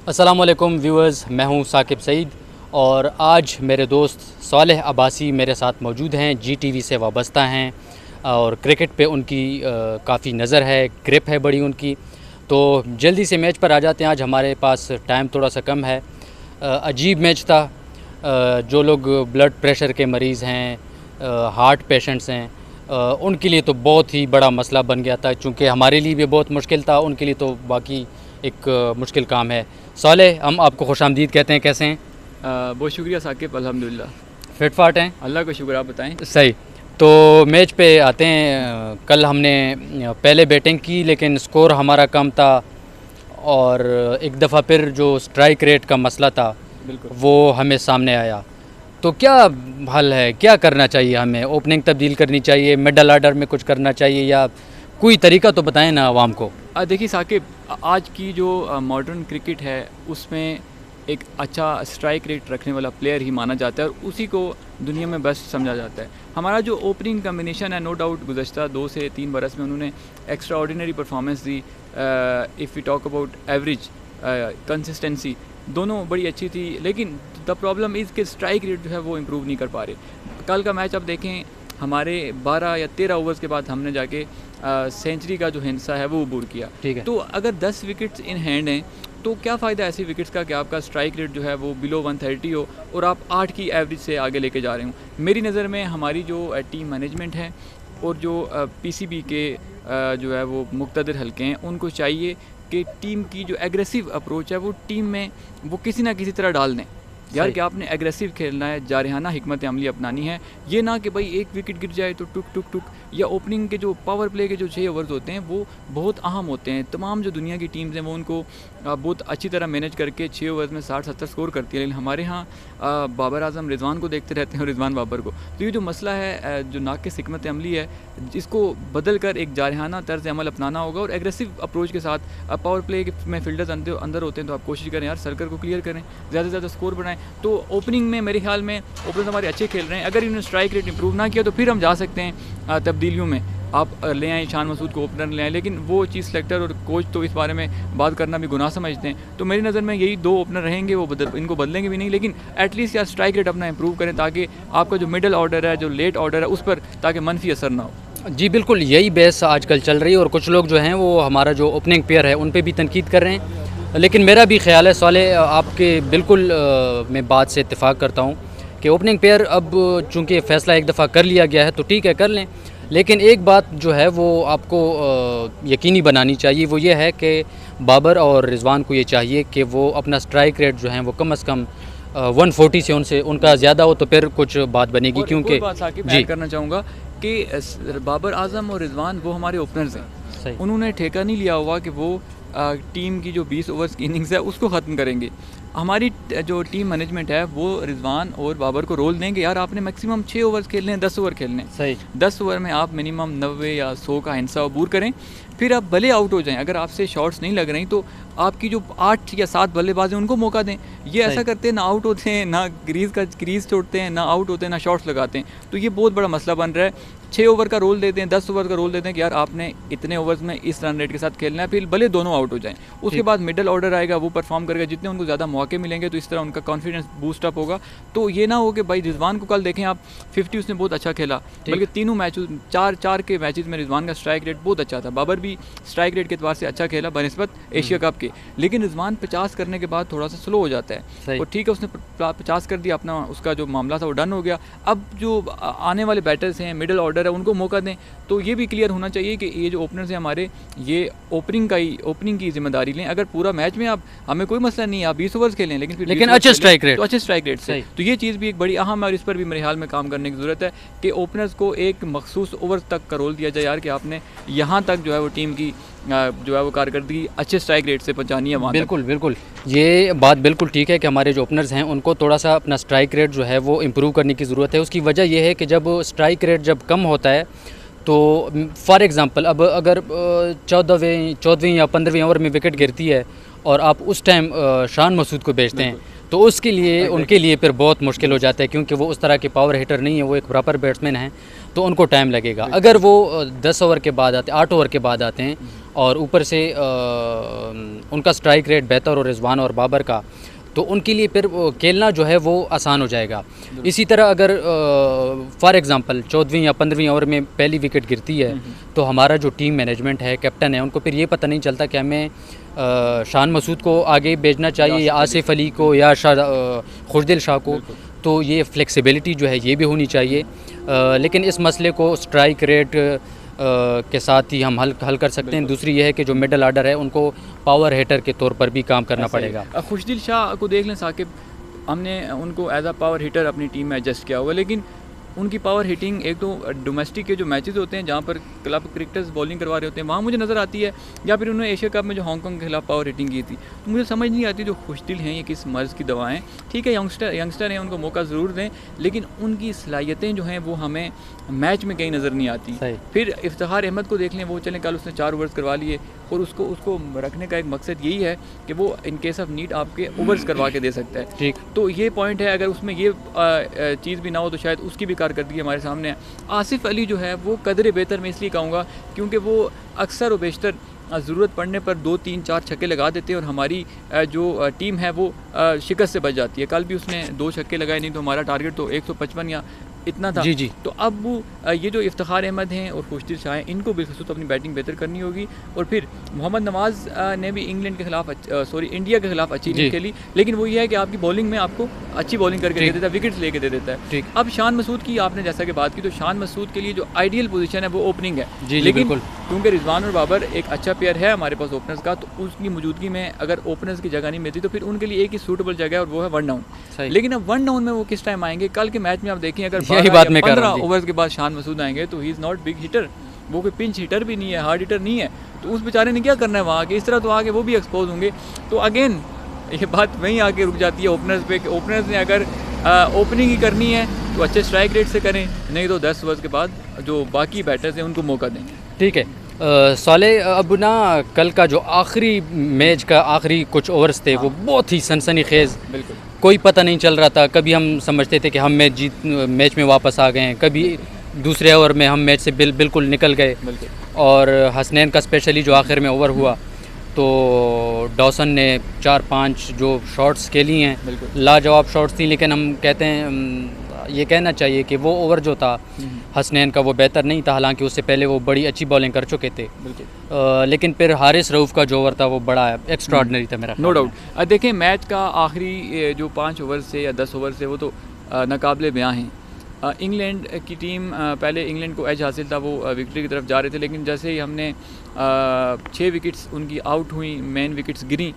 अस्सलामुअलैकुम व्यूअर्स, मैं हूं साकिब सईद और आज मेरे दोस्त सालेह अब्बासी मेरे साथ मौजूद हैं। GTV से वाबस्ता हैं और क्रिकेट पे उनकी काफ़ी नज़र है, ग्रिप है बड़ी उनकी। तो जल्दी से मैच पर आ जाते हैं। आज हमारे पास टाइम थोड़ा सा कम है। अजीब मैच था। जो लोग ब्लड प्रेशर के मरीज़ हैं, हार्ट पेशेंट्स हैं, उनके लिए तो बहुत ही बड़ा मसला बन गया था। चूँकि हमारे लिए भी बहुत मुश्किल था, उनके लिए तो बाकी एक मुश्किल काम है। सालेह, हम आपको खुशामदीद कहते हैं। कैसे हैं? बहुत शुक्रिया साकिब, अल्हम्दुलिल्लाह फिट फाट हैं? अल्लाह का शुक्र। आप बताएं। सही। तो मैच पे आते हैं। कल हमने पहले बैटिंग की लेकिन स्कोर हमारा कम था और एक दफ़ा फिर जो स्ट्राइक रेट का मसला था बिल्कुल। वो हमें सामने आया। तो क्या हल है, क्या करना चाहिए हमें? ओपनिंग तब्दील करनी चाहिए, मिडल ऑर्डर में कुछ करना चाहिए, या कोई तरीका तो बताएं ना आवाम को। देखिए साकिब, आज की जो मॉडर्न क्रिकेट है उसमें एक अच्छा स्ट्राइक रेट रखने वाला प्लेयर ही माना जाता है और उसी को दुनिया में बेस्ट समझा जाता है। हमारा जो ओपनिंग कम्बिनेशन है, नो डाउट गुज़श्ता 2 से 3 बरस में उन्होंने एक्स्ट्रा ऑर्डिनरी परफॉर्मेंस दी। If we talk about average, consistency, दोनों बड़ी अच्छी थी। लेकिन द प्रॉब्लम इज़ कि स्ट्राइक रेट जो है वो इम्प्रूव नहीं कर पा रहे। कल का मैच आप देखें, हमारे 12 या 13 ओवर्स के बाद हमने जाके सेंचुरी का जो हिस्सा है वो अबूर किया। ठीक है। तो अगर 10 विकेट्स इन हैंड हैं तो क्या फ़ायदा ऐसी विकेट्स का कि आपका स्ट्राइक रेट जो है वो बिलो 130 हो और आप 8 की एवरेज से आगे लेके जा रहे हो। मेरी नज़र में हमारी जो टीम मैनेजमेंट है और जो PCB के जो है वो मुक़्तदर हल्के हैं, उनको चाहिए कि टीम की जो एग्रेसिव अप्रोच है वो टीम में वो किसी ना किसी तरह डाल दें। यार कि आपने एग्रेसिव खेलना है, जारहाना हिकमत अमली अपनानी है। ये ना कि भाई एक विकेट गिर जाए तो टुक टुक टुक, या ओपनिंग के जो पावर प्ले के जो 6 ओवर्स होते हैं वो बहुत अहम होते हैं। तमाम जो दुनिया की टीम्स हैं वो उनको बहुत अच्छी तरह मैनेज करके 6 ओवर्स में 60-70 स्कोर करती है। लेकिन हमारे यहाँ बाबर आजम रिजवान को देखते रहते हैं और रिजवान बाबर को। तो ये जो मसला है, जो नाक़िस हिकमत अमली है, जिसको बदल कर एक जारहाना तर्ज अमल अपनाना होगा और एग्रेसिव अप्रोच के साथ पावर प्ले में फील्डर्स अंदर होते हैं तो आप कोशिश करें यार सर्कल को क्लियर करें, ज़्यादा से ज़्यादा स्कोर बनाएं। तो ओपनिंग में मेरे ख्याल में ओपनर हमारे अच्छे खेल रहे हैं। अगर इन्होंने स्ट्राइक रेट इंप्रूव ना किया तो फिर हम जा सकते हैं तब्दीलियों में। आप ले आएँ शान मसूद को ओपनर ले आएँ, लेकिन वो चीज़ सेलेक्टर और कोच तो इस बारे में बात करना भी गुनाह समझते हैं। तो मेरी नज़र में यही 2 ओपनर रहेंगे, वो इनको बदलेंगे भी नहीं, लेकिन एटलीस्ट यार स्ट्राइक रेट अपना इंप्रूव करें ताकि आपका जो मिडल ऑर्डर है, जो लेट ऑर्डर है, उस पर ताकि मनफी असर ना हो। जी बिल्कुल, यही बहस आजकल चल रही है और कुछ लोग जो हैं वो हमारा जो ओपनिंग पेयर है उन पे भी तनकीद कर रहे हैं। लेकिन मेरा भी ख्याल है सालेह, आपके बिल्कुल मैं बात से इत्तेफाक करता हूँ कि ओपनिंग पेयर अब चूँकि फ़ैसला एक दफ़ा कर लिया गया है तो ठीक है, कर लें। लेकिन एक बात जो है वो आपको यकीनी बनानी चाहिए, वो ये है कि बाबर और रिजवान को ये चाहिए कि वो अपना स्ट्राइक रेट जो है वो कम से कम 140 से उनका ज़्यादा हो तो फिर कुछ बात बनेगी। क्योंकि बात साकिब ऐड करना चाहूँगा कि बाबर आजम और रिजवान वो हमारे ओपनर्स हैं। उन्होंने ठेका नहीं लिया हुआ कि वो टीम की जो 20 ओवर्स की इनिंग्स है उसको ख़त्म करेंगे। हमारी जो टीम मैनेजमेंट है वो रिजवान और बाबर को रोल देंगे, यार आपने मैक्सिमम 6 ओवर्स खेलने हैं, 10 ओवर खेलने। सही। 10 ओवर में आप मिनिमम 90 या 100 का हिस्सा अबूर करें, फिर आप भले आउट हो जाएं। अगर आपसे शॉट्स नहीं लग रही तो आपकी जो 8 या 7 बल्लेबाज हैं उनको मौका दें। ये ऐसा करते हैं, ना आउट होते हैं, ना क्रीज छोड़ते हैं, ना आउट होते हैं, ना शॉट्स लगाते हैं। तो ये बहुत बड़ा मसला बन रहा है। 6 ओवर का रोल देते हैं, 10 ओवर का रोल देते हैं कि यार आपने इतने ओवर्स में इस रन रेट के साथ खेलना है, फिर भले दोनों आउट हो जाएं। उसके बाद मिडल ऑर्डर आएगा, वो परफॉर्म करेगा, जितने उनको ज़्यादा मौके मिलेंगे तो इस तरह उनका कॉन्फिडेंस बूस्ट अप होगा। तो ये ना हो कि भाई रिजवान को कल देखें आप 50 उसने बहुत अच्छा खेला, बल्कि तीनों मैचेस 4 के मैचेस में रिजवान का स्ट्राइक रेट बहुत अच्छा था। बाबर भी स्ट्राइक रेट के एतबार से अच्छा खेला बनिस्बत एशिया कप के, लेकिन रिजवान 50 करने के बाद थोड़ा सा स्लो हो जाता है। और ठीक है, उसने 50 कर दिया, अपना उसका जो मामला था वो डन हो गया। अब जो आने वाले बैटर्स हैं, मिडल ऑर्डर है, उनको मौका दें। तो ये भी क्लियर होना चाहिए कि ये जो ओपनर्स हैं हमारे, ये ओपनिंग की जिम्मेदारी लें। अगर पूरा मैच में आप, हमें कोई मसला नहीं है, आप 20 ओवर्स खेलें, लेकिन अच्छे स्ट्राइक रेट, तो अच्छे स्ट्राइक रेट से। तो ये चीज़ भी एक बड़ी अहम है और इस पर भी मेरे ख्याल में काम करने की ज़रूरत है कि ओपनर्स को एक मखसूस ओवर तक का रोल दिया जाए, यार कि आपने यहाँ तक जो है वो टीम की जो है वो कारकर्दगी अच्छे स्ट्राइक रेट से पहुँचानी है वहाँ। बिल्कुल बिल्कुल, ये बात बिल्कुल ठीक है कि हमारे जो ओपनर्स हैं उनको थोड़ा सा अपना स्ट्राइक रेट जो है वो इम्प्रूव करने की ज़रूरत है। उसकी वजह यह है कि जब स्ट्राइक रेट जब कम होता है तो फॉर एग्ज़ाम्पल अब अगर 14वें या 15वें ओवर में विकेट गिरती है और आप उस टाइम शान मसूद को बेचते हैं तो उसके लिए उनके लिए फिर बहुत मुश्किल हो जाता है, क्योंकि वो उस तरह के पावर हिटर नहीं है, वो एक प्रॉपर बैट्समैन हैं, तो उनको टाइम लगेगा। अगर वो 10 ओवर के बाद आते, 8 ओवर के बाद आते हैं और ऊपर से उनका स्ट्राइक रेट बेहतर और रिजवान और बाबर का, तो उनके लिए फिर खेलना जो है वो आसान हो जाएगा। इसी तरह अगर फॉर एग्ज़ाम्पल 14वीं या 15वीं ओवर में पहली विकेट गिरती है तो हमारा जो टीम मैनेजमेंट है, कैप्टन है, उनको फिर ये पता नहीं चलता कि हमें शान मसूद को आगे भेजना चाहिए या आसिफ अली को या खुशदिल शाह को। तो ये फ्लेक्सिबिलिटी जो है ये भी होनी चाहिए, लेकिन इस मसले को स्ट्राइक रेट के साथ ही हम हल कर सकते हैं। दूसरी ये है कि जो मिडल आर्डर है उनको पावर हिटर के तौर पर भी काम करना पड़ेगा। खुशदिल शाह को देख लें साकिब, हमने उनको एज अ पावर हिटर अपनी टीम में एडजस्ट किया हुआ, लेकिन उनकी पावर हिटिंग एक तो डोमेस्टिक के जो मैचेस होते हैं जहाँ पर क्लब क्रिकेटर्स बॉलिंग करवा रहे होते हैं वहाँ मुझे नज़र आती है, या फिर उन्होंने एशिया कप में जो हांगकॉन्ग के खिलाफ पावर हिटिंग की थी, तो मुझे समझ नहीं आती जो खुशदिल हैं ये किस मर्ज़ की दवा हैं। ठीक है, यंगस्टर हैं, उनको मौका ज़रूर दें, लेकिन उनकी सलाहियतें जो हैं वो हमें मैच में कहीं नज़र नहीं आती। फिर इफ्तिखार अहमद को देख लें, वो चलें कल उसने 4 ओवर्स करवा लिए, और उसको रखने का एक मकसद यही है कि वो इन केस ऑफ नीड आपके ओवर्स करवा के दे सकता है। ठीक, तो ये पॉइंट है, अगर उसमें ये चीज़ भी ना हो तो शायद उसकी भी कारकर्दगी हमारे सामने है। आसिफ अली जो है वो कदरे बेहतर मैं इसलिए कहूँगा क्योंकि वो अक्सर व बेशतर ज़रूरत पड़ने पर 2, 3, 4 छक्के लगा देते हैं और हमारी जो टीम है वो शिकस्त से बच जाती है। कल भी उसने 2 छक्के लगाए, नहीं तो हमारा टारगेट तो 155 या इतना था। जी। तो अब वो ये जो इफ्तिखार अहमद हैं और खुशदिल शाह हैं, इनको बिलखुसूस अपनी बैटिंग बेहतर करनी होगी। और फिर मोहम्मद नवाज़ ने भी इंडिया के खिलाफ अच्छी नहीं खेली, लेकिन वो ये है कि आपकी बॉलिंग में आपको अच्छी बॉलिंग करके दे देता है, विकेट्स लेके दे देता है। अब शान मसूद की आपने जैसा कि बात की, तो शान मसूद के लिए जो आइडियल पोजीशन है वो ओपनिंग है। लेकिन क्योंकि रिजवान और बाबर एक अच्छा प्लेयर है हमारे पास ओपनर्स का, तो उसकी मौजूदगी में अगर ओपनर्स की जगह नहीं मिलती तो फिर उनके लिए एक ही सूटेबल जगह है और वो है 1 डाउन। लेकिन अब 1 डाउन में वो किस टाइम आएंगे? कल के मैच में आप देखें, अगर 15 ओवर्स के बाद शान मसूद आएंगे तो ही इज़ नॉट बिग हिटर, वो कोई पिंच हिटर भी नहीं है, हार्ड हिटर नहीं है, तो उस बेचारे ने क्या करना है वहाँ आके? इस तरह तो आगे वो भी एक्सपोज होंगे। तो अगेन ये बात वहीं आके रुक जाती है ओपनर्स पे, कि ओपनर्स ने अगर ओपनिंग ही करनी है तो अच्छे स्ट्राइक रेट से करें, नहीं तो 10 ओवर्स के बाद जो बाकी बैटर्स हैं उनको मौका दें। ठीक है साले, अब ना कल का जो आखिरी मैच का आखिरी कुछ ओवर्स थे वो बहुत ही सनसनीखेज़, बिल्कुल कोई पता नहीं चल रहा था। कभी हम समझते थे कि हम मैच में वापस आ गए हैं, कभी दूसरे ओवर में हम मैच से बिल्कुल निकल गए। और हसनैन का स्पेशली जो आखिर में ओवर हुआ तो डॉसन ने 4-5 जो शॉट्स खेली हैं, लाजवाब शॉट्स थी, लेकिन हम कहते हैं ये कहना चाहिए कि वो ओवर जो था हसनैन का वो बेहतर नहीं था, हालांकि उससे पहले वो बड़ी अच्छी बॉलिंग कर चुके थे। लेकिन फिर हारिस रऊफ़ का जो ओवर था वो बड़ा एक्स्ट्राऑर्डिनरी था मेरा। No doubt. देखें, मैच का आखिरी जो 5 ओवर से या 10 ओवर से वो तो नाकाबिले बयां हैं। इंग्लैंड की टीम, पहले इंग्लैंड को एज हासिल था, वो विक्ट्री की तरफ जा रहे थे, लेकिन जैसे ही हमने 6 विकेट्स उनकी आउट हुई, मेन विकेट्स गिरी,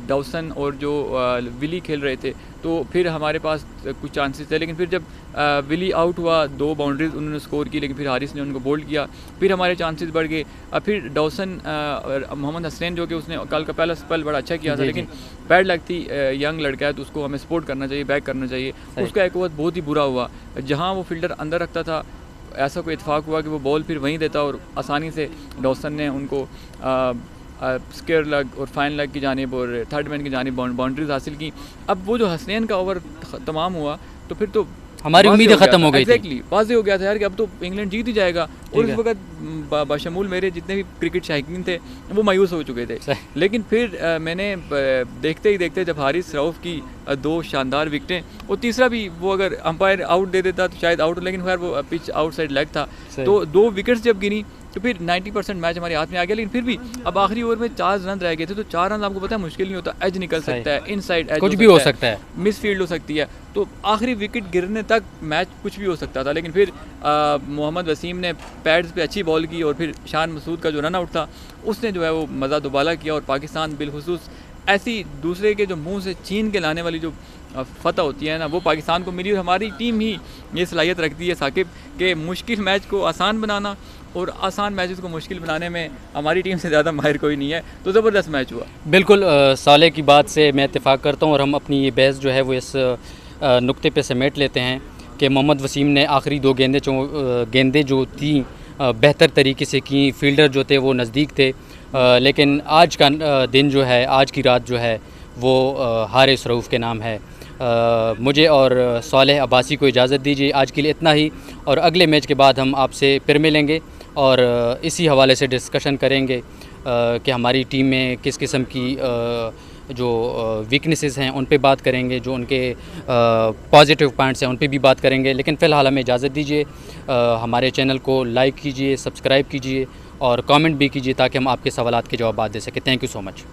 डॉसन और जो विली खेल रहे थे, तो फिर हमारे पास कुछ चांसेस थे। लेकिन फिर जब विली आउट हुआ, 2 बाउंड्रीज उन्होंने स्कोर की, लेकिन फिर हारिस ने उनको बोल्ड किया, फिर हमारे चांसेस बढ़ गए। फिर डॉसन मोहम्मद हसनैन जो कि उसने कल का पहला स्पेल बड़ा अच्छा किया था, लेकिन बैड लक थी, यंग लड़का है तो उसको हमें सपोर्ट करना चाहिए, बैक करना चाहिए। उसका एक ओवर बहुत ही बुरा हुआ, जहाँ वो फील्डर अंदर रखता था, ऐसा कोई इत्तेफाक हुआ कि वो बॉल फिर वहीं देता और आसानी से डॉसन ने उनको स्क्वायर लेग और फाइन लेग की जानिब और थर्ड मैन की जानिब बाउंड्रीज हासिल की। अब वो जो हसनैन का ओवर तमाम हुआ तो फिर तो हमारी उम्मीदें ख़त्म हो गई। एग्जैक्टली, वाज़ेह हो गया था यार कि अब तो इंग्लैंड जीत ही जाएगा। और इस वक्त बशमूल मेरे जितने भी क्रिकेट शायकीन थे वो मायूस हो चुके थे। लेकिन फिर मैंने देखते ही देखते जब हारिस रऊफ़ की 2 शानदार विकटें और तीसरा भी वो अगर अंपायर आउट दे देता तो शायद आउट, लेकिन खैर वो पिच आउटसाइड लेग था, तो 2 विकेट्स जब गिरी तो फिर 90% मैच हमारे हाथ में आ गया। लेकिन फिर भी अब आखिरी ओवर में 4 रन रह गए थे, तो 4 रन आपको पता है मुश्किल नहीं होता, एज निकल सकता है, इनसाइड एज कुछ भी हो सकता है, मिस फील्ड हो सकती है, तो आखिरी विकेट गिरने तक मैच कुछ भी हो सकता था। लेकिन फिर मोहम्मद वसीम ने पैड्स पे अच्छी बॉल की और फिर शान मसूद का जो रन आउट था उसने जो है वो मज़ा दुबाला किया, और पाकिस्तान बिलखुसूस ऐसी दूसरे के जो मुंह से छीन के लाने वाली जो फतह होती है ना, वो पाकिस्तान को मिली। और हमारी टीम ही ये सलाहियत रखती है साकिब कि मुश्किल मैच को आसान बनाना, और आसान मैचेस को मुश्किल बनाने में हमारी टीम से ज़्यादा माहिर कोई नहीं है। तो ज़बरदस्त मैच हुआ। बिल्कुल, साले की बात से मैं इत्तेफाक करता हूँ, और हम अपनी ये बहस जो है वो इस नुक्ते पे समेट लेते हैं कि मोहम्मद वसीम ने आखिरी 2 गेंदें जो थी बेहतर तरीके से की, फील्डर जो थे वो नज़दीक थे, लेकिन आज का दिन जो है, आज की रात जो है वो हारिस रऊफ़ के नाम है। मुझे और सालेह अब्बासी को इजाज़त दीजिए, आज के लिए इतना ही, और अगले मैच के बाद हम आपसे फिर मिलेंगे और इसी हवाले से डिस्कशन करेंगे। कि हमारी टीम में किस किस्म की जो वीकनेसेस हैं उन पे बात करेंगे, जो उनके पॉजिटिव पॉइंट्स हैं उन पे भी बात करेंगे। लेकिन फ़िलहाल हमें इजाज़त दीजिए, हमारे चैनल को लाइक कीजिए, सब्सक्राइब कीजिए और कमेंट भी कीजिए ताकि हम आपके सवालात के जवाब दे सकें। Thank you so much.